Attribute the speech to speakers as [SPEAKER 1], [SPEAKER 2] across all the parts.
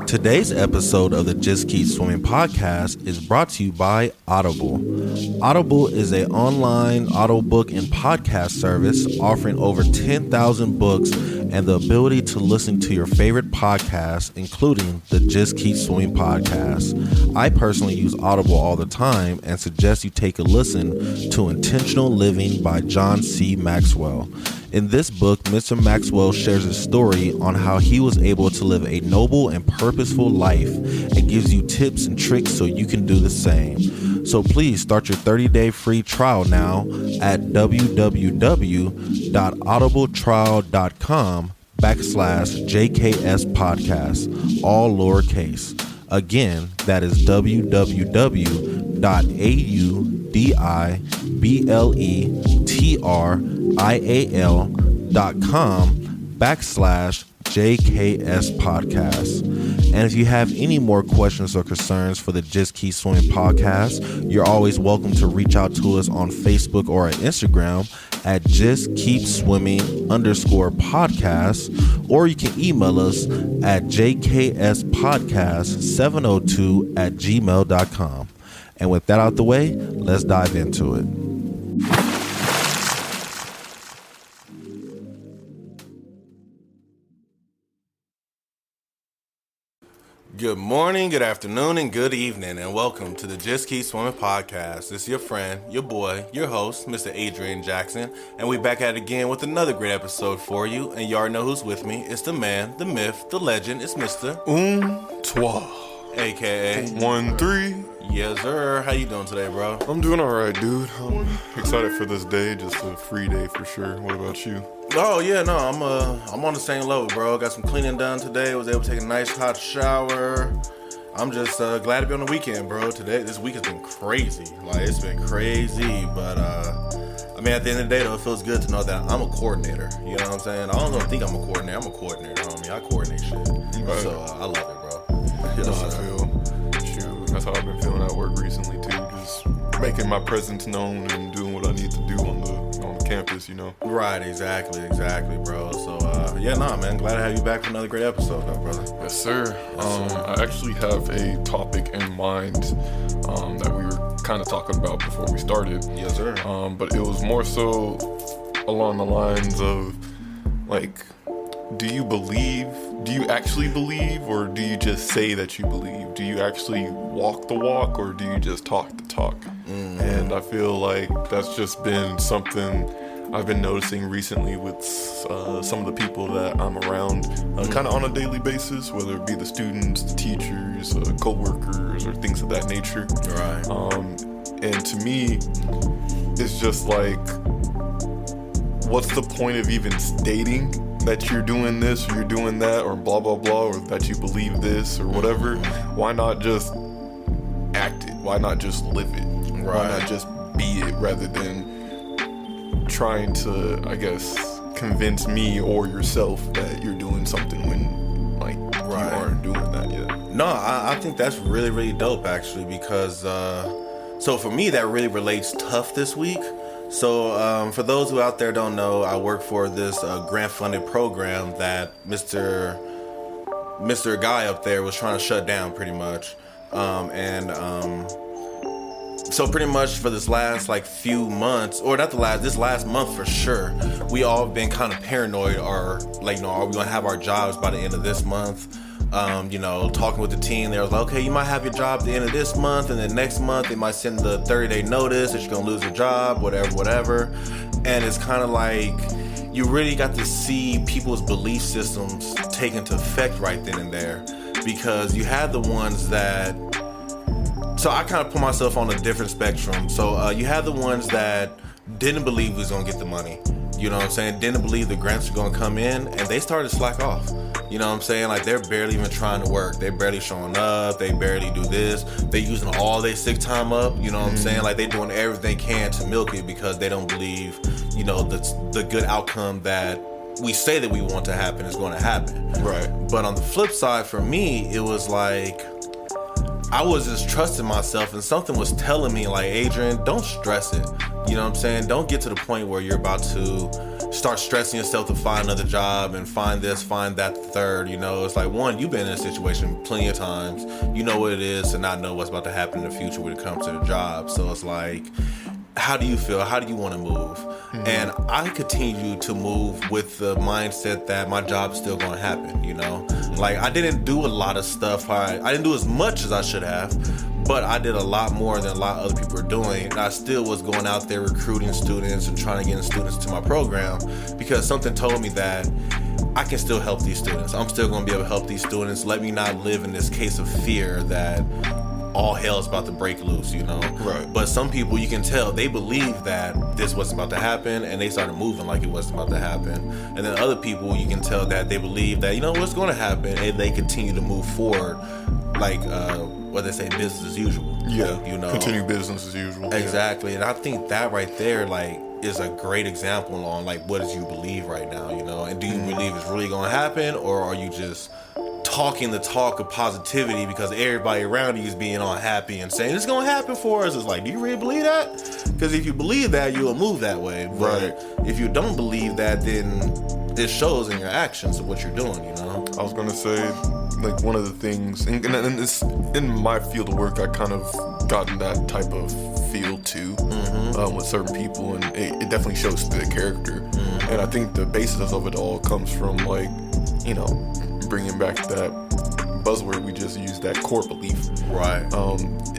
[SPEAKER 1] Today's episode of the Just Keep Swimming podcast is brought to you by Audible. Audible is an online audiobook and podcast service offering over 10,000 books and the ability to listen to your favorite podcasts, including the Just Keep Swimming podcast. I personally use Audible all the time and suggest you take a listen to Intentional Living by John C. Maxwell. In this book, Mr. Maxwell shares his story on how he was able to live a noble and purposeful life and gives you tips and tricks so you can do the same. So please start your 30-day free trial now at www.audibletrial.com/JKS podcast, all lowercase. Again, that is www.audibletrial.com/JKS podcast. And if you have any more questions or concerns for the Just Keep Swimming podcast, you're always welcome to reach out to us on Facebook or at Instagram at justskeepswimming_podcast, or you can email us at jkspodcast702@gmail.com. And with that out the way, let's dive into it. Good morning, good afternoon, and good evening, and welcome to the Just Keep Swimming podcast. This is your friend, your boy, your host, Mr. Adrian Jackson, and we back at it again with another great episode for you. And you already know who's with me. It's the man, the myth, the legend. It's Mr.
[SPEAKER 2] Toi,
[SPEAKER 1] aka
[SPEAKER 2] 1-3.
[SPEAKER 1] Yes, sir. How you doing today, bro?
[SPEAKER 2] I'm doing all right, dude. I'm excited for this day. Just a free day for sure. What about you?
[SPEAKER 1] Oh yeah, no, I'm on the same level, bro. Got some cleaning done today. Was able to take a nice hot shower. I'm just glad to be on the weekend, bro. This week has been crazy. Like, it's been crazy, but I mean, at the end of the day, though, it feels good to know that I'm a coordinator. You know what I'm saying? I don't think I'm a coordinator. I'm a coordinator, homie. I coordinate shit.
[SPEAKER 2] Right.
[SPEAKER 1] So I love it, bro.
[SPEAKER 2] That's how I feel. Shoot, that's how I've been feeling at work recently too. Just making my presence known and doing what I need to do on the campus, you know.
[SPEAKER 1] Right, exactly, bro. So yeah, nah, man, glad to have you back for another great episode, though, brother.
[SPEAKER 2] Yes, sir. I actually have a topic in mind that we were kind of talking about before we started.
[SPEAKER 1] Yes, sir.
[SPEAKER 2] But it was more so along the lines of, like, do you actually believe, or do you just say that you believe? Do you actually walk the walk, or do you just talk the talk? And I feel like that's just been something I've been noticing recently with some of the people that I'm around kind of on a daily basis, whether it be the students, the teachers, co-workers, or things of that nature.
[SPEAKER 1] Right.
[SPEAKER 2] And to me, it's just like, what's the point of even stating that you're doing this or you're doing that or blah blah blah, or that you believe this or whatever? Why not just act it? Why not just live it?
[SPEAKER 1] Right.
[SPEAKER 2] Why not just be it, rather than trying to, I guess, convince me or yourself that you're doing something when, like, you aren't doing that yet?
[SPEAKER 1] No, I think that's really, really dope, actually, because so for me, that really relates tough this week. So for those who out there don't know, I work for this grant-funded program that Mr. Guy up there was trying to shut down, pretty much. So pretty much for this last few months, or this last month for sure, we all been kind of paranoid, or like, are we gonna have our jobs by the end of this month? Talking with the team, they was like, okay, you might have your job at the end of this month, and then next month they might send the 30-day notice that you're gonna lose your job, whatever. And it's kind of like, you really got to see people's belief systems take into effect right then and there, because you had the ones that, so I kind of put myself on a different spectrum. So you had the ones that didn't believe we was gonna get the money. You know what I'm saying? Didn't believe the grants were gonna come in, and they started to slack off. You know what I'm saying? Like, they're barely even trying to work. They barely showing up. They barely do this. They using all their sick time up. You know what I'm saying? Like, they doing everything they can to milk it because they don't believe, the good outcome that we say that we want to happen is going to happen.
[SPEAKER 2] Right.
[SPEAKER 1] But on the flip side, for me, it was like, I was just trusting myself, and something was telling me, like, Adrian, don't stress it. You know what I'm saying? Don't get to the point where you're about to start stressing yourself to find another job and find this, find that, the third. It's like, one, you've been in a situation plenty of times. You know what it is to not know what's about to happen in the future when it comes to the job. So it's like, how do you feel? How do you want to move? Mm-hmm. And I continue to move with the mindset that my job's still going to happen, Like, I didn't do a lot of stuff. I didn't do as much as I should have, but I did a lot more than a lot of other people are doing. And I still was going out there recruiting students and trying to get students to my program because something told me that I can still help these students. I'm still going to be able to help these students. Let me not live in this case of fear that all hell is about to break loose,
[SPEAKER 2] Right.
[SPEAKER 1] But some people, you can tell, they believe that this wasn't about to happen, and they started moving like it wasn't about to happen. And then other people, you can tell that they believe that, what's going to happen, and they continue to move forward like, what they say, business as usual.
[SPEAKER 2] Yeah,
[SPEAKER 1] like,
[SPEAKER 2] continue business as usual.
[SPEAKER 1] Exactly. And I think that right there, like, is a great example on, like, what do you believe right now, And do you believe it's really going to happen, or are you just talking the talk of positivity because everybody around you is being all happy and saying it's gonna happen for us? It's like, do you really believe that? Because if you believe that, you'll move that way. But
[SPEAKER 2] right.
[SPEAKER 1] If you don't believe that, then it shows in your actions of what you're doing.
[SPEAKER 2] I was gonna say, like, one of the things, and it's in my field of work, I kind of gotten that type of feel too, with certain people, and it definitely shows through the character. And I think the basis of it all comes from, like, bringing back that buzzword we just used, that core belief.
[SPEAKER 1] Right.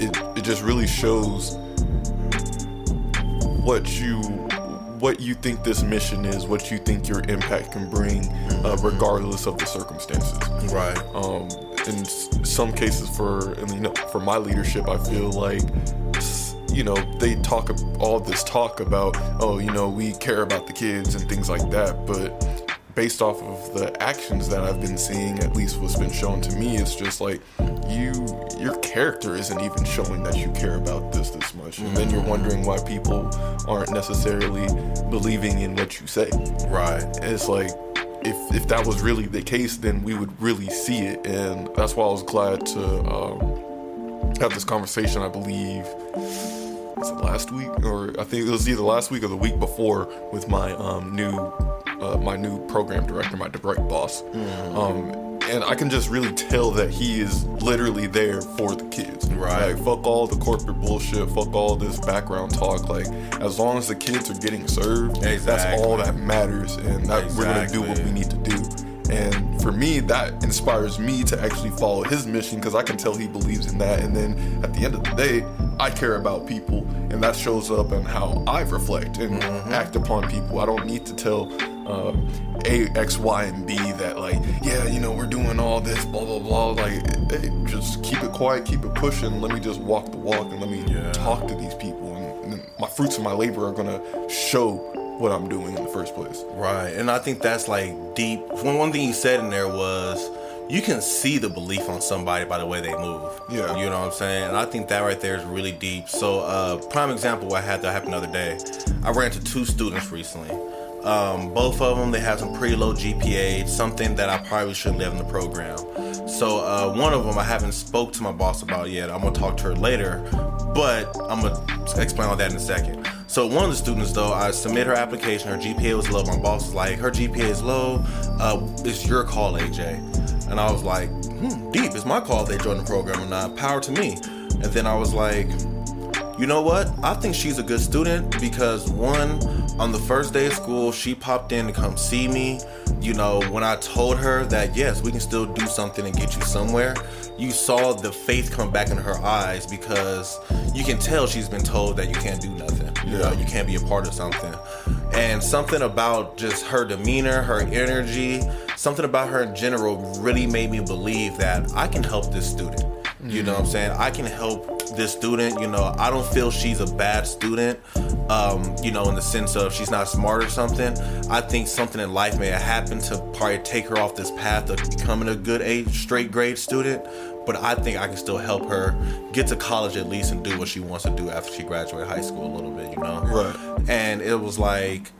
[SPEAKER 2] It just really shows what you think this mission is, what you think your impact can bring, regardless of the circumstances.
[SPEAKER 1] Right.
[SPEAKER 2] In some cases, for my leadership, I feel like, they talk all this talk about, we care about the kids and things like that, but based off of the actions that I've been seeing, at least what's been shown to me, it's just like your character isn't even showing that you care about this much. And then you're wondering why people aren't necessarily believing in what you say.
[SPEAKER 1] Right.
[SPEAKER 2] And it's like, if that was really the case, then we would really see it. And that's why I was glad to have this conversation, I believe, was it last week? Or I think it was either last week or the week before, with my new program director, my direct boss. And I can just really tell that he is literally there for the kids.
[SPEAKER 1] Right.
[SPEAKER 2] Like, fuck all the corporate bullshit, fuck all this background talk. Like, as long as the kids are getting served, that's all that matters, and that we're gonna do what we need to do. And for me, that inspires me to actually follow his mission, because I can tell he believes in that. And then at the end of the day, I care about people, and that shows up in how I reflect and act upon people. I don't need to tell A, X, Y, and B that, like, we're doing all this, blah, blah, blah. Like, hey, just keep it quiet, keep it pushing. Let me just walk the walk, and let me talk to these people. And my fruits of my labor are going to show what I'm doing in the first place.
[SPEAKER 1] Right. And I think that's, like, deep. One thing you said in there was, you can see the belief on somebody by the way they move.
[SPEAKER 2] Yeah.
[SPEAKER 1] You know what I'm saying? And I think that right there is really deep. So, prime example, I had that happen the other day. I ran into 2 students recently. Both of them, they have some pretty low GPA, something that I probably shouldn't have in the program. So, one of them I haven't spoke to my boss about yet. I'm going to talk to her later, but I'm going to explain all that in a second. So one of the students, though, I submit her application, her GPA was low. My boss was like, her GPA is low, it's your call, AJ. And I was like, deep, it's my call if they join the program or not, power to me. And then I was like, you know what? I think she's a good student because, one, on the first day of school, she popped in to come see me. When I told her that, yes, we can still do something and get you somewhere, you saw the faith come back in her eyes, because you can tell she's been told that you can't do nothing. You can't be a part of something. And something about just her demeanor, her energy, something about her in general really made me believe that I can help this student. You know what I'm saying? I can help this student. I don't feel she's a bad student, in the sense of she's not smart or something. I think something in life may have happened to probably take her off this path of becoming a good straight grade student. But I think I can still help her get to college at least and do what she wants to do after she graduated high school a little bit,
[SPEAKER 2] Right.
[SPEAKER 1] And it was like,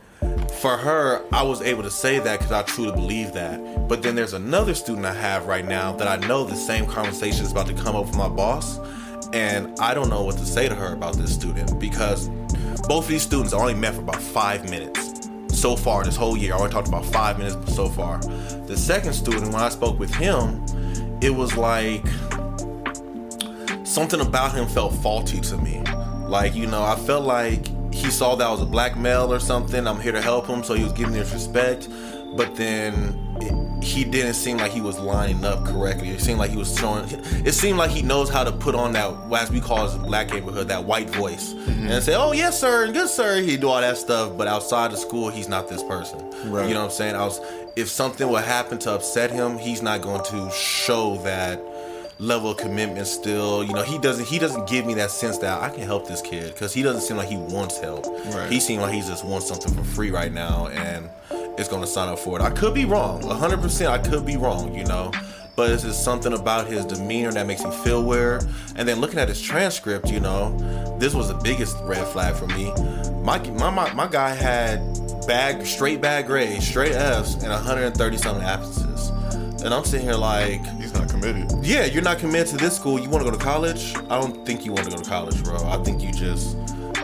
[SPEAKER 1] for her, I was able to say that because I truly believe that. But then there's another student I have right now that I know the same conversation is about to come up with my boss. And I don't know what to say to her about this student, because both of these students only met for about 5 minutes. so far this whole year. I only talked about 5 minutes so far. The second student, when I spoke with him, it was like something about him felt faulty to me. Like, you know, I felt like he saw that I was a black male or something. I'm here to help him, so he was giving me this respect. But then he didn't seem like he was lining up correctly. It seemed like he was showing. It seemed like he knows how to put on that, as we call it in the black neighborhood, that white voice, and say, "Oh yes, sir, and good sir." He do all that stuff, but outside of school, he's not this person.
[SPEAKER 2] Right.
[SPEAKER 1] You know what I'm saying? If something would happen to upset him, he's not going to show that level of commitment still. You know, he doesn't give me that sense that I can help this kid, because he doesn't seem like he wants help.
[SPEAKER 2] Right.
[SPEAKER 1] He seems like he just wants something for free right now and is going to sign up for it. I could be wrong, 100%. I could be wrong, you know, but it's just something about his demeanor that makes me feel weird. And then looking at his transcript, you know, this was the biggest red flag for me. My guy had straight bad grades, straight F's, and 130 something absences. And I'm sitting here like,
[SPEAKER 2] he's not committed.
[SPEAKER 1] Yeah, you're not committed to this school. You want to go to college? I don't think you want to go to college, bro. I think you just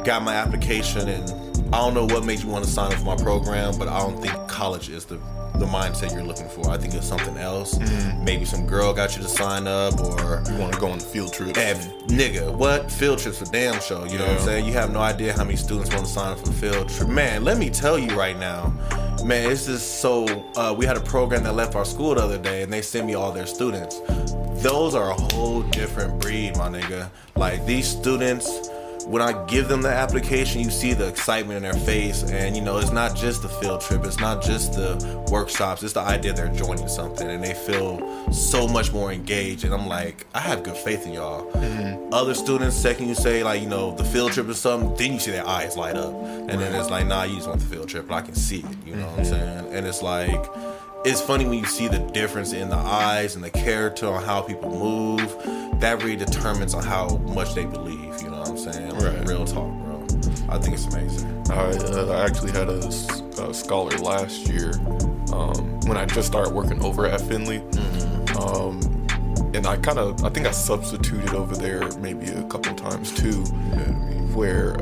[SPEAKER 1] got my application, and I don't know what made you want to sign up for my program, but I don't think college is the mindset you're looking for. I think it's something else. Mm-hmm. Maybe some girl got you to sign up, or
[SPEAKER 2] you want to go on field trips.
[SPEAKER 1] And nigga, what? Field trips for damn show. You know what I'm saying? You have no idea how many students want to sign up for the field trip. Man, let me tell you right now, man, it's just so, we had a program that left our school the other day, and they sent me all their students. Those are a whole different breed, my nigga. Like, these students, when I give them the application, you see the excitement in their face, and you know, it's not just the field trip, it's not just the workshops, it's the idea they're joining something, and they feel so much more engaged. And I'm like, I have good faith in y'all. Mm-hmm. Other students, second you say, like, you know, the field trip or something, then you see their eyes light up, and then it's like, nah, you just want the field trip, but I can see it, you know what I'm saying? And it's like, it's funny when you see the difference in the eyes and the character on how people move. That really determines on how much they believe, you know what I'm saying? Right. Real talk, bro. I think it's amazing.
[SPEAKER 2] I actually had a scholar last year when I just started working over at Findlay. Mm-hmm. And I think I substituted over there maybe a couple times too, where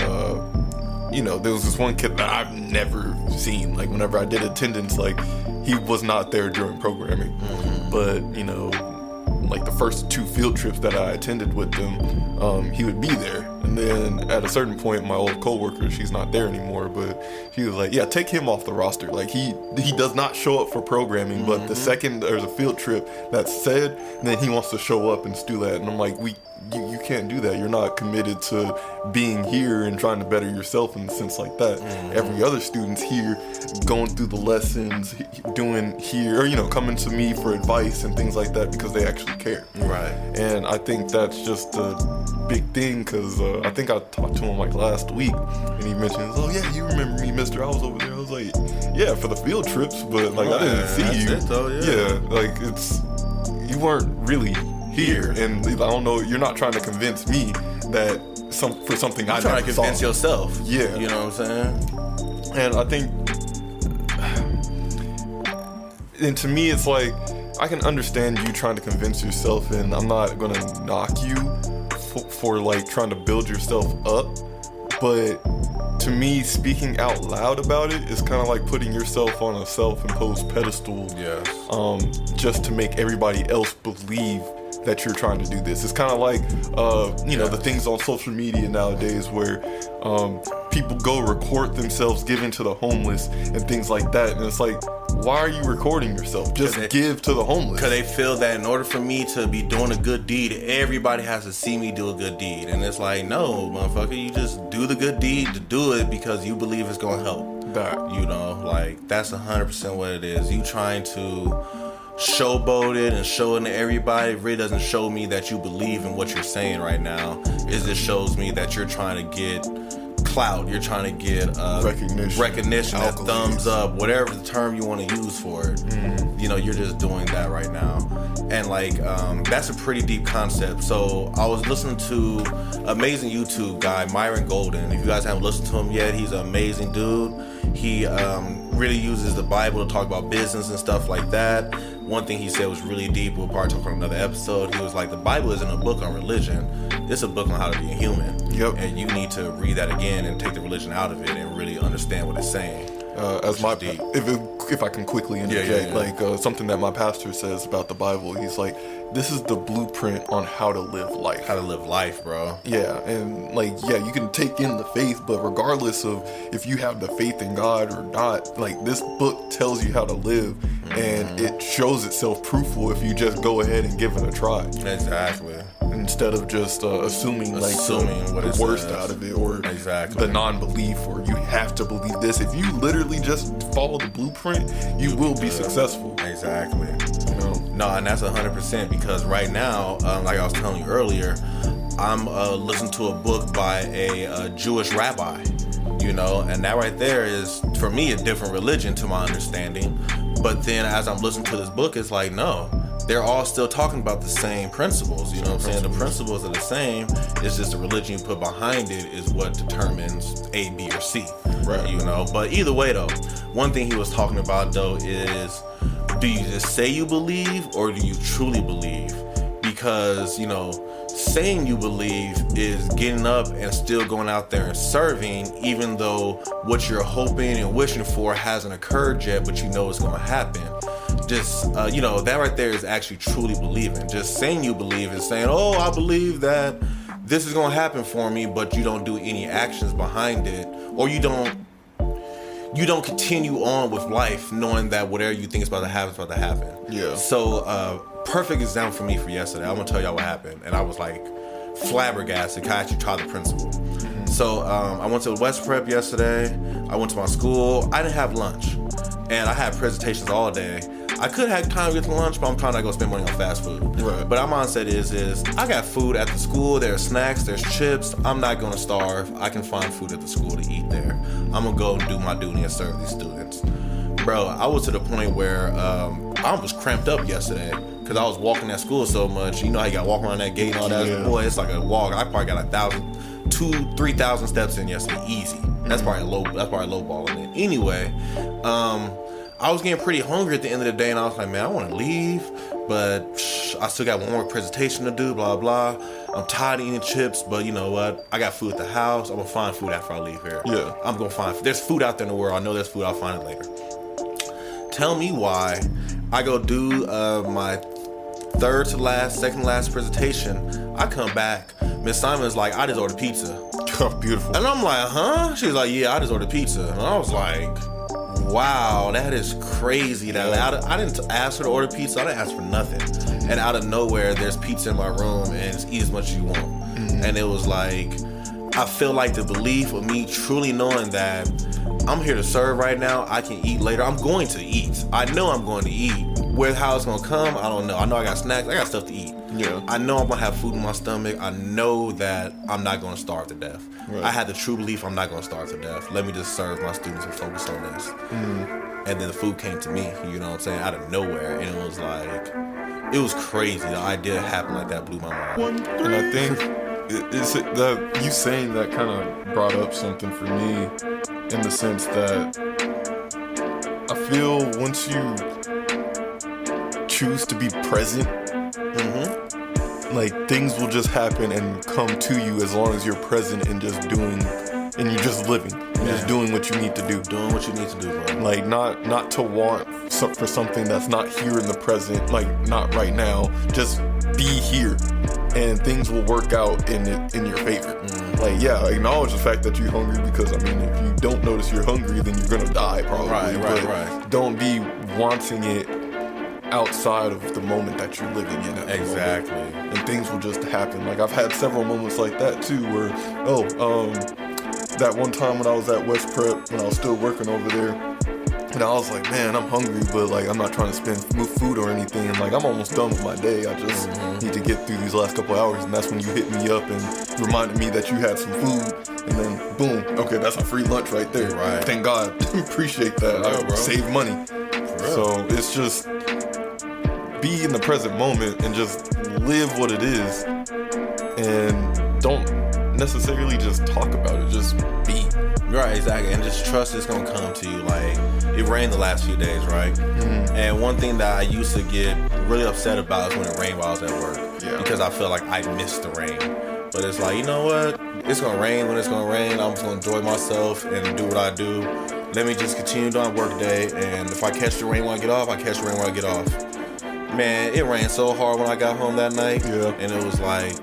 [SPEAKER 2] you know, there was this one kid that I've never seen. Like, whenever I did attendance, like, he was not there during programming. Mm-hmm. But, you know, like the first 2 field trips that I attended with them, he would be there. And then at a certain point, my old coworker, she's not there anymore, but she was like, yeah, take him off the roster. Like, he does not show up for programming, but the second there's a field trip that's said, then he wants to show up and do that. And I'm like, you can't do that. You're not committed to being here and trying to better yourself in a sense like that. Every other student's here going through the lessons, doing here, or, you know, coming to me for advice and things like that because they actually care. Right. And I think that's just a big thing, because I think I talked to him like last week, and he mentioned, oh yeah, you remember me, mister? I was over there. I was like, yeah, for the field trips, but like, I didn't see you.
[SPEAKER 1] It, though,
[SPEAKER 2] yeah, like, you weren't really here, and I don't know, you're not trying to convince me that for something I never saw.
[SPEAKER 1] Trying to convince yourself.
[SPEAKER 2] Yeah.
[SPEAKER 1] You know what I'm saying?
[SPEAKER 2] And I think, and to me, it's like, I can understand you trying to convince yourself, and I'm not gonna knock you for like trying to build yourself up, but to me, speaking out loud about it is kind of like putting yourself on a self-imposed pedestal, just to make everybody else believe that you're trying to do this. It's kind of like, you know, the things on social media nowadays where people go record themselves giving to the homeless and things like that. And it's like, why are you recording yourself? Just give to the homeless.
[SPEAKER 1] Because they feel that in order for me to be doing a good deed, everybody has to see me do a good deed. And it's like, no, motherfucker, you just do the good deed to do it because you believe it's going to help.
[SPEAKER 2] That.
[SPEAKER 1] You know, like, that's 100% what it is. You trying to showboat it and show it to everybody really doesn't show me that you believe in what you're saying right now. It just shows me that you're trying to get clout, you're trying to get recognition, that thumbs up, whatever the term you want to use for it. You know, you're just doing that right now. And like, that's a pretty deep concept. So I was listening to amazing YouTube guy, Myron Golden. If you guys haven't listened to him yet, he's an amazing dude. He really uses the Bible to talk about business and stuff like that. One thing he said was really deep. We'll probably talk on another episode. He was like, the Bible isn't a book on religion. It's a book on how to be a human.
[SPEAKER 2] Yep.
[SPEAKER 1] And you need to read that again and take the religion out of it and really understand what it's saying.
[SPEAKER 2] As my if I can quickly interject, like something that my pastor says about the Bible, he's like, this is the blueprint on how to live life.
[SPEAKER 1] How to live life, bro.
[SPEAKER 2] Yeah, and like, yeah, you can take in the faith, but regardless of if you have the faith in God or not, like, this book tells you how to live, and it shows itself fruitful if you just go ahead and give it a try.
[SPEAKER 1] Exactly.
[SPEAKER 2] Instead of just assuming what the worst out of it, or the non-belief, or you have to believe this. If you literally just follow the blueprint, you will be successful.
[SPEAKER 1] Exactly. You know? No, and that's 100%, because right now, like I was telling you earlier, I'm listening to a book by a Jewish rabbi, you know, and that right there is, for me, a different religion to my understanding. But then as I'm listening to this book, it's like, no, they're all still talking about the same principles, you know what I'm saying? The principles are the same. It's just the religion you put behind it is what determines A, B, or C, right? You know, but either way though, one thing he was talking about though is, do you just say you believe or do you truly believe? Because, you know, saying you believe is getting up and still going out there and serving, even though what you're hoping and wishing for hasn't occurred yet, but you know it's going to happen. Just, you know, that right there is actually truly believing. Just saying you believe is saying, oh, I believe that this is going to happen for me, but you don't do any actions behind it, or you don't continue on with life knowing that whatever you think is about to happen is about to happen.
[SPEAKER 2] Yeah.
[SPEAKER 1] So, perfect example for me for yesterday. I'm going to tell y'all what happened. And I was like flabbergasted. I actually tried the principle. So, I went to West Prep yesterday. I went to my school. I didn't have lunch. And I had presentations all day. I could have time to get to lunch, but I'm trying not to go spend money on fast food.
[SPEAKER 2] Right.
[SPEAKER 1] But our mindset is I got food at the school. There's snacks, there's chips. I'm not going to starve. I can find food at the school to eat there. I'm going to go and do my duty and serve these students. Bro, I was to the point where I was cramped up yesterday because I was walking at school so much. You know how you got to walk around that gate and all that? Yeah. Boy, it's like a walk. I probably got 2,000-3,000 steps in yesterday, easy. That's probably low balling it. Anyway, I was getting pretty hungry at the end of the day, and I was like, man, I want to leave, but I still got one more presentation to do, blah, blah. I'm tired of eating chips, but you know what? I got food at the house. I'm going to find food after I leave here.
[SPEAKER 2] Yeah.
[SPEAKER 1] I'm going to find There's food out there in the world. I know there's food. I'll find it later. Tell me why I go do my second to last presentation. I come back. Miss Simon's like, I just ordered pizza.
[SPEAKER 2] Oh, beautiful.
[SPEAKER 1] And I'm like, huh? She's like, yeah, I just ordered pizza. And I was like, wow, that is crazy. That I didn't ask her to order pizza. I didn't ask for nothing. And out of nowhere, there's pizza in my room, and just eat as much as you want. And it was like, I feel like the belief of me truly knowing that I'm here to serve right now. I can eat later. I'm going to eat. I know I'm going to eat. How it's going to come, I don't know. I know I got snacks. I got stuff to eat.
[SPEAKER 2] Yeah.
[SPEAKER 1] I know I'm going to have food in my stomach. I know that I'm not going to starve to death. Right. I had the true belief I'm not going to starve to death. Let me just serve my students and focus on this. And then the food came to me, you know what I'm saying, out of nowhere. And it was like, it was crazy. The idea happened like that blew my mind.
[SPEAKER 2] And I think you saying that kind of brought up something for me, in the sense that I feel once you choose to be present, like, things will just happen and come to you as long as you're present and just doing, and you're just living, and just doing what you need to do.
[SPEAKER 1] Doing what you need to do, bro.
[SPEAKER 2] Like, not to want for something that's not here in the present, like, not right now. Just be here, and things will work out in your favor. Like, yeah, acknowledge the fact that you're hungry, because, I mean, if you don't notice you're hungry, then you're gonna die, probably.
[SPEAKER 1] Right.
[SPEAKER 2] Don't be wanting it outside of the moment that you're living in.
[SPEAKER 1] Exactly.
[SPEAKER 2] And things will just happen. Like, I've had several moments like that too, where that one time when I was at West Prep, when I was still working over there, and I was like, man, I'm hungry, but like, I'm not trying to spend food or anything, and like, I'm almost done with my day. I just need to get through these last couple hours. And that's when you hit me up and reminded me that you had some food, and then boom, okay, that's a free lunch right there.
[SPEAKER 1] Right.
[SPEAKER 2] Thank God. Appreciate that. I saved money. So it's just be in the present moment and just live what it is, and don't necessarily just talk about it, just be.
[SPEAKER 1] Right, exactly. And just trust it's gonna come to you. Like, it rained the last few days, right? And one thing that I used to get really upset about is when it rained while I was at work. Because I feel like I missed the rain. But it's like, you know what? It's gonna rain when it's gonna rain. I'm just gonna enjoy myself and do what I do. let me just continue doing work day, and if I catch the rain when I get off, I catch the rain when I get off. Man, it rained so hard when I got home that night, and it was like,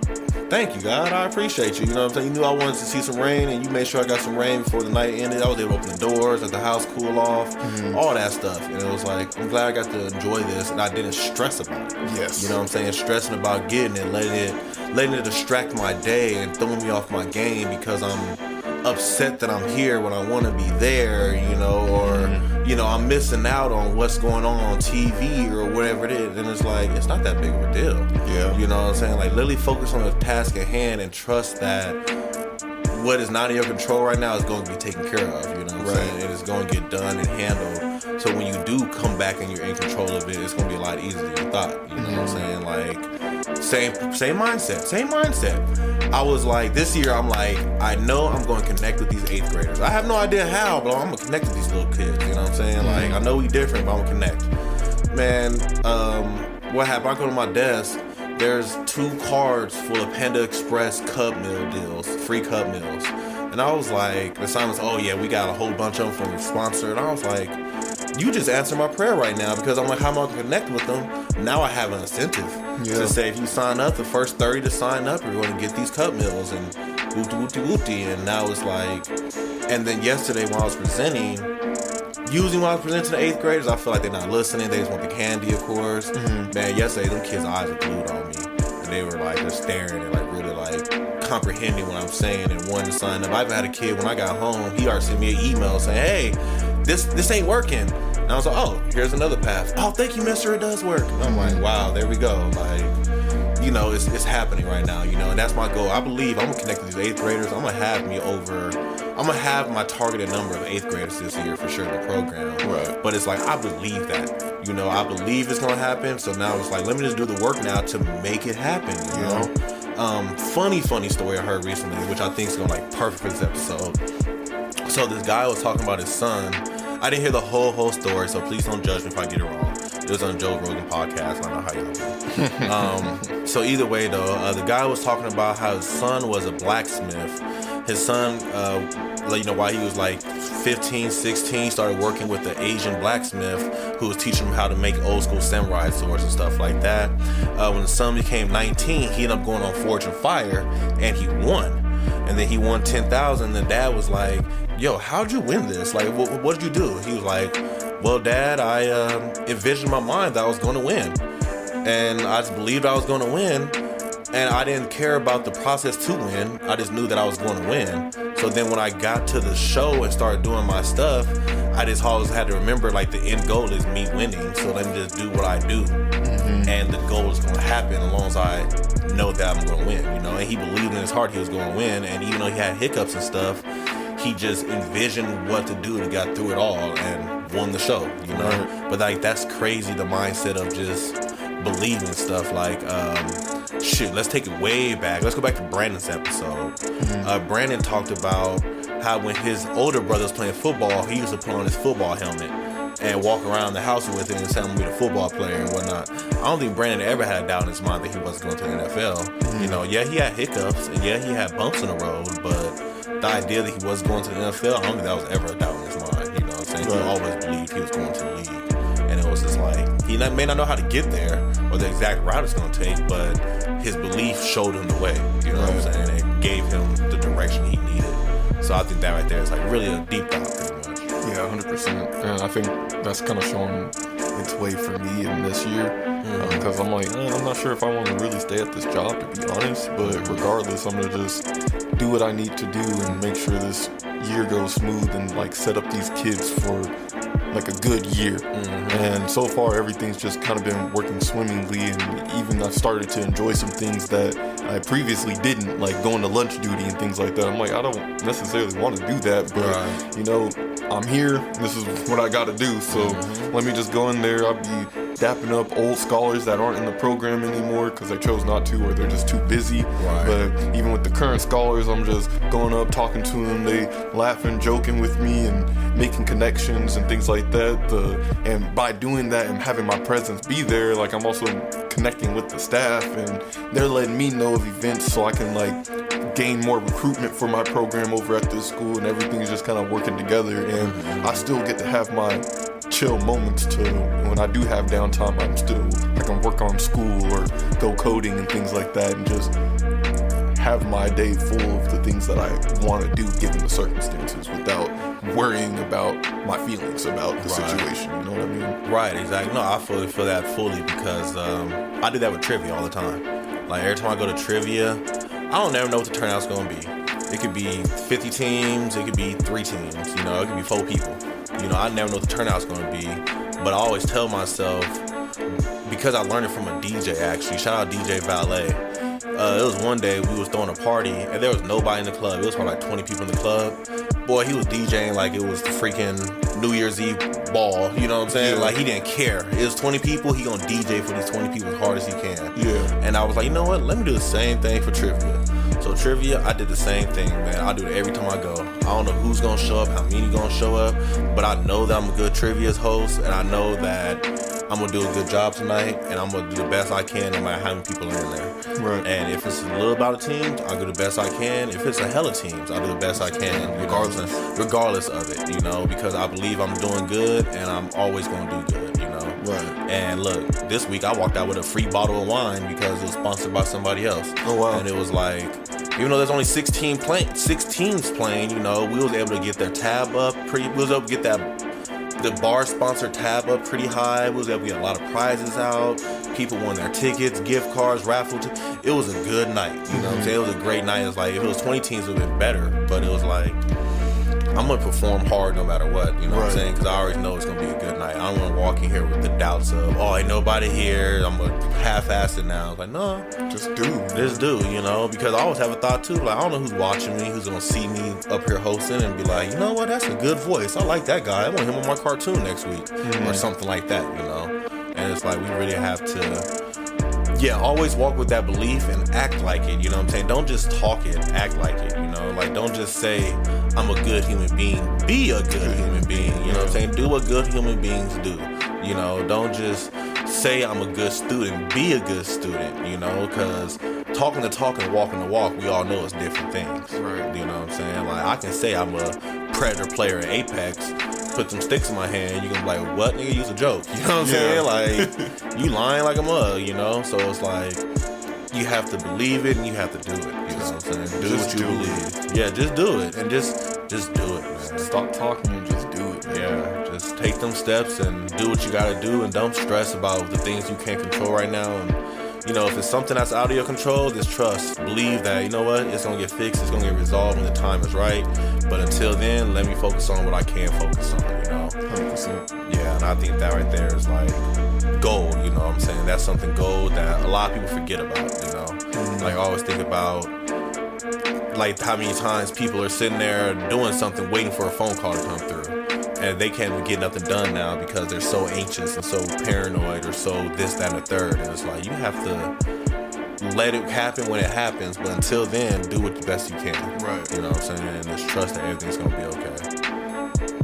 [SPEAKER 1] thank you, God, I appreciate you. You know what I'm saying? You knew I wanted to see some rain, and you made sure I got some rain before the night ended. I was able to open the doors, let the house cool off, all that stuff. And it was like, I'm glad I got to enjoy this, and I didn't stress about it.
[SPEAKER 2] Yes.
[SPEAKER 1] You know what I'm saying? Stressing about getting it, letting it distract my day and throwing me off my game because I'm upset that I'm here when I want to be there, you know, or, you know, I'm missing out on what's going on TV or whatever it is. And it's like, it's not that big of a deal.
[SPEAKER 2] Yeah.
[SPEAKER 1] You know what I'm saying? Like, literally focus on the task at hand and trust that what is not in your control right now is going to be taken care of, you know what I'm saying? And it's going to get done and handled. So when you do come back and you're in control of it, it's going to be a lot easier than you thought. You know what I'm saying? Like, same mindset. I was like, this year, I'm like, I know I'm going to connect with these 8th graders. I have no idea how, but I'm going to connect with these little kids. You know what I'm saying? Like, I know we different, but I'm going to connect. Man, what happened? I go to my desk. There's 2 cards full of Panda Express cup meal deals, free cup meals. And I was like, the sign was, oh yeah, we got a whole bunch of them from the sponsor. And I was like, you just answered my prayer right now, because I'm like, how am I going to connect with them? Now I have an incentive to say, if you sign up, the first 30 to sign up, you're going to get these cup meals and wooty. And now it's like, and then yesterday when I was presenting, usually when I was presenting to the 8th graders, I feel like they're not listening. They just want the candy, of course. Man, yesterday, them kids' eyes were glued on me. And they were like, they're staring and like really like comprehending what I'm saying and wanting to sign up. I even had a kid, when I got home, he already sent me an email saying, hey, this ain't working. And I was like, oh, here's another path. Oh, thank you, mister, it does work. And I'm like, wow, there we go. Like, you know, it's happening right now, you know, and that's my goal. I believe I'm gonna connect with these 8th graders. I'm gonna have my targeted number of 8th graders this year for sure in the program.
[SPEAKER 2] Right.
[SPEAKER 1] But it's like, I believe that, you know, I believe it's gonna happen. So now it's like, let me just do the work now to make it happen, you know? Funny story I heard recently, which I think is gonna like perfect for this episode. So this guy was talking about his son. I didn't hear the whole story, so please don't judge me if I get it wrong. It was on Joe Rogan podcast. I don't know how y'all do. So either way, though, the guy was talking about how his son was a blacksmith. His son, you know, while he was like 15, 16, started working with the Asian blacksmith who was teaching him how to make old school samurai swords and stuff like that. When the son became 19, he ended up going on Forge and Fire, and he won. And then he won $10,000. And the dad was like, yo, how'd you win this? Like, what did you do? He was like, well, Dad, I envisioned in my mind that I was going to win. And I just believed I was going to win. And I didn't care about the process to win. I just knew that I was going to win. So then when I got to the show and started doing my stuff, I just always had to remember, like, the end goal is me winning. So let me just do what I do. And the goal is going to happen as long as I know that I'm going to win, you know? And he believed in his heart he was going to win. And even though he had hiccups and stuff, he just envisioned what to do and got through it all and won the show, you know? Right. But, like, that's crazy, the mindset of just believing stuff. Like, let's take it way back. Let's go back to Brandon's episode. Brandon talked about how when his older brother was playing football, he used to put on his football helmet and walk around the house with it and tell him to be a football player and whatnot. I don't think Brandon ever had a doubt in his mind that he wasn't going to the NFL. You know, yeah, he had hiccups and yeah, he had bumps in the road, but the idea that he was going to the NFL, I don't think that was ever a doubt in his mind. You know what I'm saying? He always believed he was going to the league. And it was just like, he may not know how to get there or the exact route it's going to take, but his belief showed him the way. You know what I'm saying? It gave him the direction he needed. So I think that right there is like really a deep thought, pretty much.
[SPEAKER 2] Yeah, 100%. And I think that's kind of shown its way for me in this year. Because I'm like, I'm not sure if I want to really stay at this job, to be honest. But regardless, I'm going to just do what I need to do and make sure this year goes smooth and like set up these kids for like a good year. And so far everything's just kind of been working swimmingly, and even I've started to enjoy some things that I previously didn't, like going to lunch duty and things like that. I'm like, I don't necessarily want to do that, but you know, I'm here, this is what I gotta do, so let me just go in there. I'll be dapping up old scholars that aren't in the program anymore because they chose not to or they're just too busy. But even with the current scholars, I'm just going up, talking to them, they laughing, joking with me and making connections and things like that. And by doing that and having my presence be there, like I'm also connecting with the staff and they're letting me know of events so I can like gain more recruitment for my program over at this school, and everything's just kind of working together. And I still get to have my chill moments to when I do have downtime. I can work on school or go coding and things like that, and just have my day full of the things that I want to do given the circumstances without worrying about my feelings about the situation. You know what I mean?
[SPEAKER 1] Right, exactly. No, I feel that fully because I do that with trivia all the time. Like every time I go to trivia, I don't never know what the turnout's going to be. It could be 50 teams, it could be 3 teams, you know, it could be 4 people. You know, I never know what the turnout's going to be, but I always tell myself, because I learned it from a DJ actually, shout out DJ Valet. It was one day we was throwing a party and there was nobody in the club. It was probably like 20 people in the club. Boy, he was DJing like it was the freaking New Year's Eve ball. You know what I'm saying?
[SPEAKER 2] Yeah.
[SPEAKER 1] Like he didn't care. It was 20 people. He gonna DJ for these 20 people as hard as he can.
[SPEAKER 2] Yeah.
[SPEAKER 1] And I was like, you know what? Let me do the same thing for trivia. So trivia, I did the same thing, man. I do it every time I go. I don't know who's gonna show up, how many gonna show up, but I know that I'm a good trivia host, and I know that I'm gonna do a good job tonight, and I'm gonna do the best I can no matter how many people are in there.
[SPEAKER 2] Right.
[SPEAKER 1] And if it's a little bit of teams, I'll do the best I can. If it's a hella teams, I'll do the best I can, regardless of it, you know, because I believe I'm doing good, and I'm always gonna do good, you know.
[SPEAKER 2] Right.
[SPEAKER 1] And look, this week I walked out with a free bottle of wine because it was sponsored by somebody else.
[SPEAKER 2] Oh wow.
[SPEAKER 1] And it was like, even though there's only 6 teams playing, you know, we was able to get their tab up we was able to get the bar sponsor tab up pretty high. We was able to get a lot of prizes out. People won their tickets, gift cards, raffle. It was a good night. You know what I'm saying? It was a great night. It's like, if it was 20 teams, it would have been better. But it was like, I'm going to perform hard no matter what. You know what I'm saying? Because I already know it's going to be a good night. I don't want to walk in here with the doubts of, oh, ain't nobody here. I'm going to half-ass it now. It's like, no.
[SPEAKER 2] Just do.
[SPEAKER 1] Just do, you know? Because I always have a thought, too. Like, I don't know who's watching me, who's going to see me up here hosting and be like, you know what? That's a good voice. I like that guy. I want him on my cartoon next week. Or something like that, you know? And it's like, we really have to... Yeah, always walk with that belief and act like it, you know what I'm saying? Don't just talk it, act like it, you know? Like, don't just say, I'm a good human being. Be a good human being, you know what I'm saying? Do what good human beings do, you know? Don't just say I'm a good student. Be a good student, you know? Because talking the talk and walking the walk, we all know it's different things,
[SPEAKER 2] Right.
[SPEAKER 1] you know what I'm saying? Like, I can say I'm a predator player at Apex, put some sticks in my hand, you can be like, what, nigga, use a joke, you know what I'm saying? Like, you lying like a mug, you know? So it's like, you have to believe it and you have to do it, you know what I'm saying? Do what you believe. Yeah, just do it, and just do it, man.
[SPEAKER 2] Stop talking and just do it, man.
[SPEAKER 1] Yeah, just take them steps and do what you gotta do, and don't stress about the things you can't control right now. And you know, if it's something that's out of your control, just trust. Believe that, you know what, it's gonna get fixed, it's gonna get resolved when the time is right. But until then, let me focus on what I can focus on, you know?
[SPEAKER 2] 100%.
[SPEAKER 1] Yeah, and I think that right there is like gold, you know what I'm saying? That's something gold that a lot of people forget about, you know? Like, I always think about, like, how many times people are sitting there doing something, waiting for a phone call to come through. And they can't even get nothing done now because they're so anxious and so paranoid or so this, that, and the third. And it's like, you have to let it happen when it happens, but until then, do it the best you can.
[SPEAKER 2] Right.
[SPEAKER 1] You know what I'm saying? And just trust that everything's gonna be okay.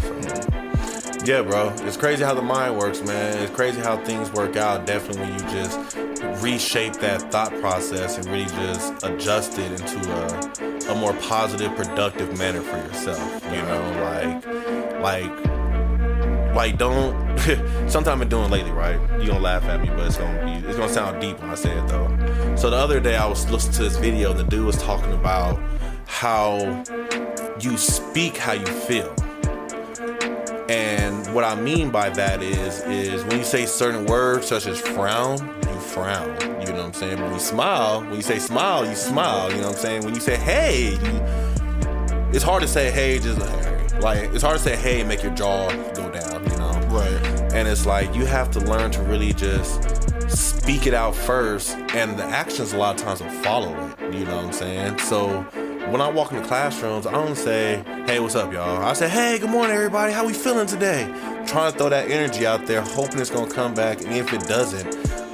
[SPEAKER 1] So, yeah, bro. It's crazy how the mind works, man. It's crazy how things work out. Definitely when you just reshape that thought process and really just adjust it into a more positive, productive manner for yourself. You know, like don't. Something I've been doing lately, right? You gonna laugh at me, but it's gonna sound deep when I say it though. So the other day I was listening to this video and the dude was talking about how you speak how you feel. And what I mean by that is when you say certain words such as frown, you frown. You know what I'm saying? When you say smile, you smile. You know what I'm saying? When you say hey, it's hard to say hey, just like it's hard to say hey and make your jaw go down, you know?
[SPEAKER 2] Right.
[SPEAKER 1] And it's like you have to learn to really just speak it out first, and the actions a lot of times will follow it. You know what I'm saying? So when I walk in the classrooms, I don't say, hey, what's up, y'all? I say, hey, good morning, everybody. How we feeling today? I'm trying to throw that energy out there, hoping it's going to come back. And if it doesn't,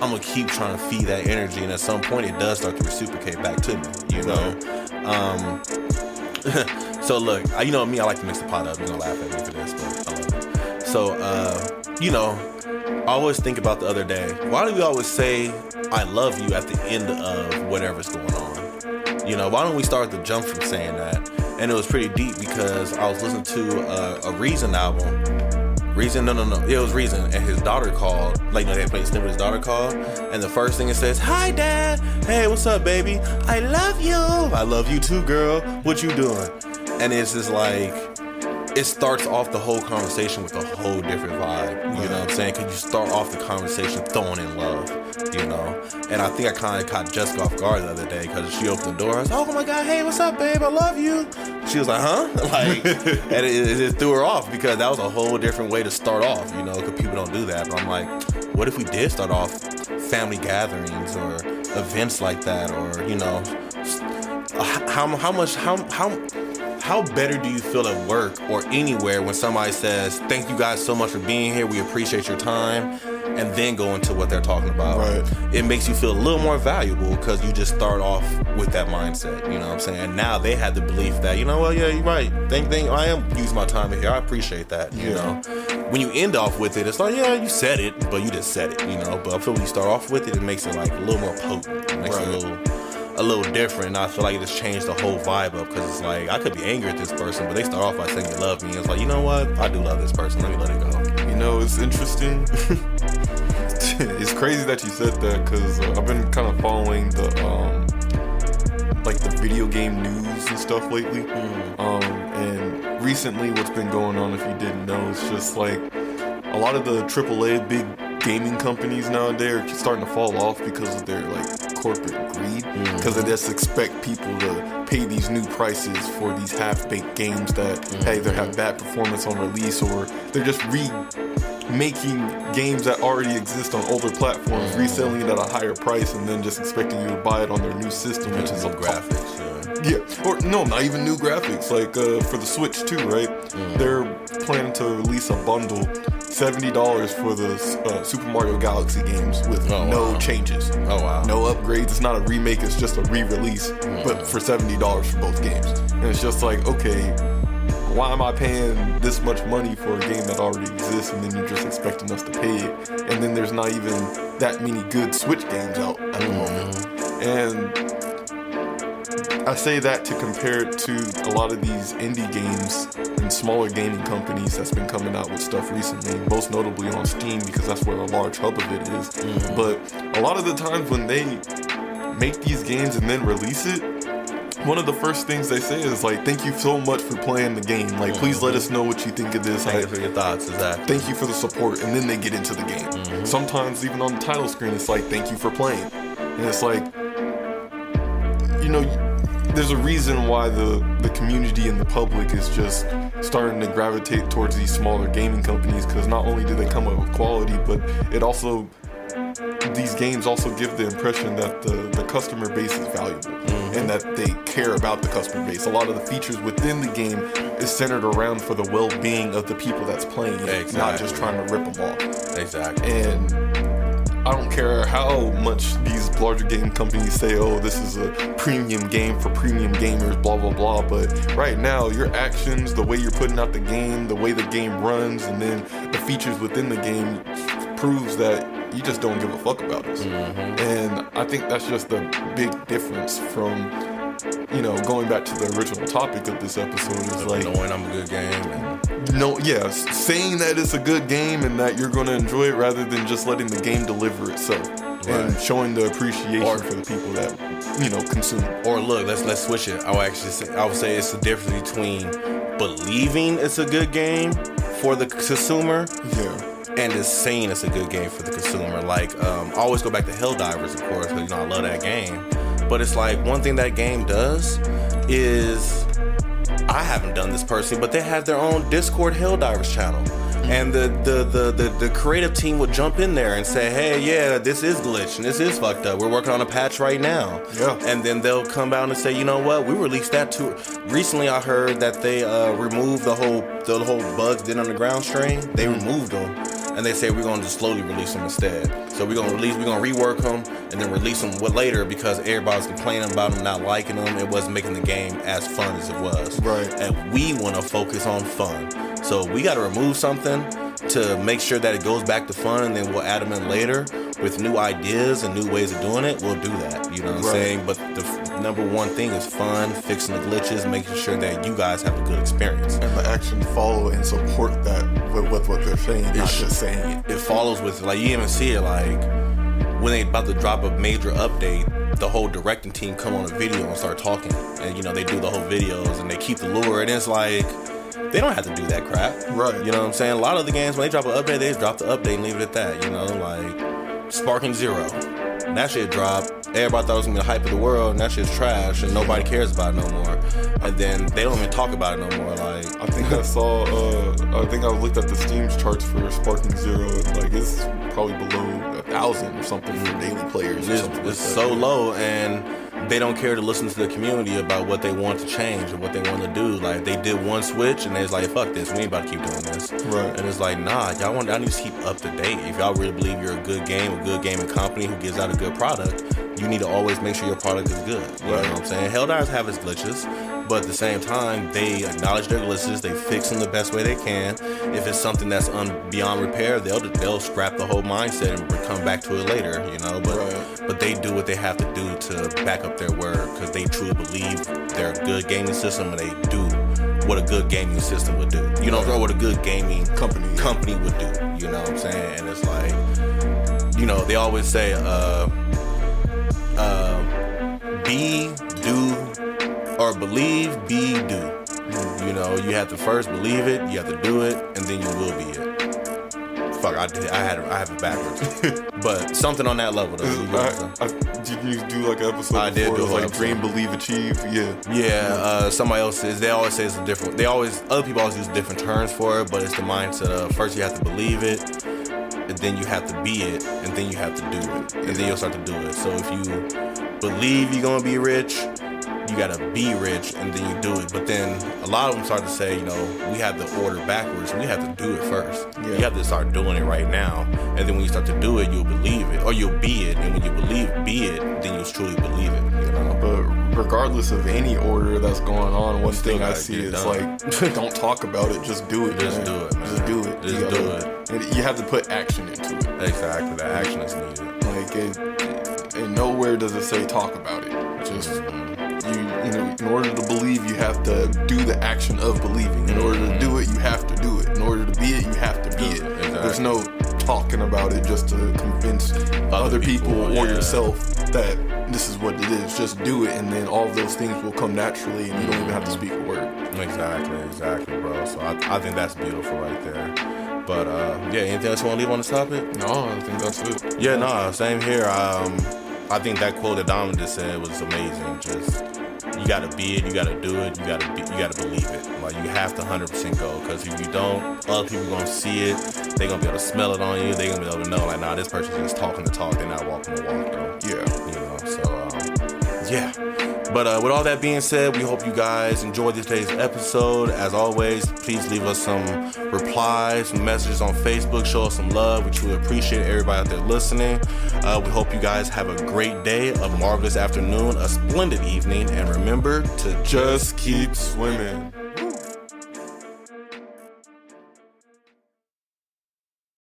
[SPEAKER 1] I'm going to keep trying to feed that energy. And at some point, it does start to reciprocate back to me, you know? So look, you know me, I like to mix the pot up. You're going to laugh at me for this, but I love it. So, you know, I always think about the other day. Why do we always say, I love you at the end of whatever's going on? You know, why don't we start the jump from saying that? And it was pretty deep because I was listening to a Reason album. Reason, no. It was Reason, and his daughter called. Like, they played a snippet. His daughter called, and the first thing it says, "Hi, Dad. Hey, what's up, baby? I love you. I love you too, girl. What you doing?" And it's just like, it starts off the whole conversation with a whole different vibe. You know what I'm saying? Because you start off the conversation throwing in love. You know, and I think I kind of caught Jessica off guard the other day because she opened the door. I was like, "Oh my God, hey, what's up, babe? I love you." She was like, "Huh?" Like, and it threw her off because that was a whole different way to start off. You know, because people don't do that. But I'm like, what if we did start off family gatherings or events like that, or you know, how better do you feel at work or anywhere when somebody says, "Thank you guys so much for being here. We appreciate your time," and then go into what they're talking about.
[SPEAKER 2] Right.
[SPEAKER 1] It makes you feel a little more valuable because you just start off with that mindset. You know what I'm saying? And now they have the belief that, you know what, yeah, you're right. I am using my time in here. I appreciate that. You know, when you end off with it, it's like, yeah, you said it, but you just said it. You know, but I feel when you start off with it, it makes it like a little more potent. It makes it a little different. And I feel like it just changed the whole vibe up because it's like, I could be angry at this person, but they start off by saying you love me. And it's like, you know what? I do love this person. Let me let it go.
[SPEAKER 2] You know, it's interesting. It's crazy that you said that because I've been kind of following the like the video game news and stuff lately. And recently what's been going on, if you didn't know, it's just like a lot of the AAA big gaming companies nowadays are starting to fall off because of their like corporate greed, because they just expect people to pay these new prices for these half-baked games that hey, they have bad performance on release, or they're just making games that already exist on older platforms, reselling it at a higher price, and then just expecting you to buy it on their new system, which is
[SPEAKER 1] graphics.
[SPEAKER 2] Yeah, or no, not even new graphics. Like for the Switch too, right? They're planning to release a bundle, $70 for the Super Mario Galaxy games with no changes.
[SPEAKER 1] Oh wow!
[SPEAKER 2] No upgrades. It's not a remake. It's just a re-release, but for $70 for both games. And it's just like, okay, why am I paying this much money for a game that already exists, and then you're just expecting us to pay it? And then there's not even that many good Switch games out at the moment. And I say that to compare it to a lot of these indie games and smaller gaming companies that's been coming out with stuff recently, most notably on Steam, because that's where a large hub of it is. But a lot of the times when they make these games and then release it, one of the first things they say is like, "Thank you so much for playing the game. Like, please let us know what you think of this.
[SPEAKER 1] Thank you for your thoughts." Exactly.
[SPEAKER 2] Thank you for the support. And then they get into the game. Sometimes even on the title screen, it's like, "Thank you for playing." And it's like, you know, there's a reason why the community and the public is just starting to gravitate towards these smaller gaming companies, because not only do they come up with quality, but it also, these games also give the impression that the customer base is valuable and that they care about the customer base. A lot of the features within the game is centered around for the well-being of the people that's playing it, not just trying to rip them off.
[SPEAKER 1] Exactly.
[SPEAKER 2] And I don't care how much these larger game companies say, "Oh, this is a premium game for premium gamers, blah, blah, blah." But right now, your actions, the way you're putting out the game, the way the game runs, and then the features within the game proves that you just don't give a fuck about us. And I think that's just the big difference from, you know, going back to the original topic of this episode is like,
[SPEAKER 1] knowing I'm a good game.
[SPEAKER 2] Saying that it's a good game and that you're going to enjoy it rather than just letting the game deliver itself. And showing the appreciation for the people that, you know, consume.
[SPEAKER 1] Or look, let's switch it. I would say it's the difference between believing it's a good game for the consumer, and just saying it's a good game for the consumer. Like, I always go back to Helldivers, of course, because, you know, I love that game. But it's like, one thing that game does is, I haven't done this personally, but they have their own Discord Helldivers channel. And the creative team would jump in there and say, "Hey, yeah, this is glitched and this is fucked up. We're working on a patch right now." And then they'll come out and say, "You know what? We released that too." Recently, I heard that they removed the whole bugs did underground string. They removed them, and they say we're going to just slowly release them instead. So we're gonna rework them and then release them later, because everybody's complaining about them not liking them. It wasn't making the game as fun as it was.
[SPEAKER 2] Right.
[SPEAKER 1] And we want to focus on fun. So we got to remove something to make sure that it goes back to fun, and then we'll add them in later with new ideas and new ways of doing it, we'll do that. You know what I'm saying? But the number one thing is fun, fixing the glitches, making sure that you guys have a good experience.
[SPEAKER 2] And the action follow and support that with what they're saying, not just saying it.
[SPEAKER 1] It follows with, like, you even see it, like, when they about to drop a major update, the whole directing team come on a video and start talking. And, you know, they do the whole videos and they keep the lure. And it's like, they don't have to do that crap.
[SPEAKER 2] Right.
[SPEAKER 1] You know what I'm saying? A lot of the games, when they drop an update, they just drop the update and leave it at that. You know, like Sparking Zero. That shit dropped. Everybody thought it was gonna be the hype of the world, and that shit's trash, and nobody cares about it no more. And then they don't even talk about it no more. Like,
[SPEAKER 2] I think I looked at the Steam charts for Sparking Zero, and like it's probably below 1,000 or something for daily players.
[SPEAKER 1] It's so low, and they don't care to listen to the community about what they want to change and what they want to do. Like, they did one switch, and they was like, fuck this, we ain't about to keep doing this.
[SPEAKER 2] Right.
[SPEAKER 1] And it's like, nah, y'all need to keep up to date. If y'all really believe you're a good gaming company who gives out a good product, you need to always make sure your product is good. You know what I'm saying? Helldivers have its glitches, but at the same time, they acknowledge their glitches, they fix them the best way they can. If it's something that's beyond repair, they'll scrap the whole mindset and come back to it later, you know? But they do what they have to do to back up their word, because they truly believe they're a good gaming system, and they do what a good gaming system would do. You know what a good gaming company would do. You know what I'm saying? And it's like, you know, they always say, believe, be, do. You know, you have to first believe it, you have to do it, and then you will be it. Fuck, I have it backwards. But something on that level, though.
[SPEAKER 2] Did you do like an episode?
[SPEAKER 1] I did do
[SPEAKER 2] like dream, believe, achieve. Yeah.
[SPEAKER 1] Yeah. Somebody else says, they always say it's a different. Other people always use different terms for it, but it's the mindset of first you have to believe it, and then you have to be it, and then you have to do it, and then you'll start to do it. So if you believe you're gonna be rich, you gotta be rich, and then you do it. But then a lot of them start to say, you know, we have the order backwards. We have to do it first. Yeah. You have to start doing it right now, and then when you start to do it, you'll believe it, or you'll be it. And when you be it, then you'll truly believe it. You know.
[SPEAKER 2] But regardless of any order that's going on, one thing I see is like, don't talk about it, just do it.
[SPEAKER 1] Just do it, man.
[SPEAKER 2] Just do it.
[SPEAKER 1] Just do it.
[SPEAKER 2] You have to put action into it.
[SPEAKER 1] Exactly, that action is needed.
[SPEAKER 2] Like, and nowhere does it say talk about it. Just. You know, in order to believe, you have to do the action of believing. In order to do it, you have to do it. In order to be it, you have to be it. Exactly. There's no talking about it just to convince other people or yourself that this is what it is. Just do it, and then all of those things will come naturally, and you don't even have to speak a word.
[SPEAKER 1] Exactly, bro. So I think that's beautiful right there. But yeah, anything else you want to leave on this topic?
[SPEAKER 2] No, I think that's it.
[SPEAKER 1] Yeah, no, same here. I think that quote that Dom just said was amazing. Just, you gotta be it, you gotta do it, you gotta believe it. Like, you have to 100% go, because if you don't, other people gonna see it, they gonna be able to smell it on you, they gonna be able to know, like, nah, this person is talking the talk, they're not walking the walk, though.
[SPEAKER 2] Yeah.
[SPEAKER 1] You know, so, yeah. But with all that being said, we hope you guys enjoyed today's episode. As always, please leave us some replies, some messages on Facebook. Show us some love. We truly appreciate everybody out there listening. We hope you guys have a great day, a marvelous afternoon, a splendid evening, and remember to just keep swimming.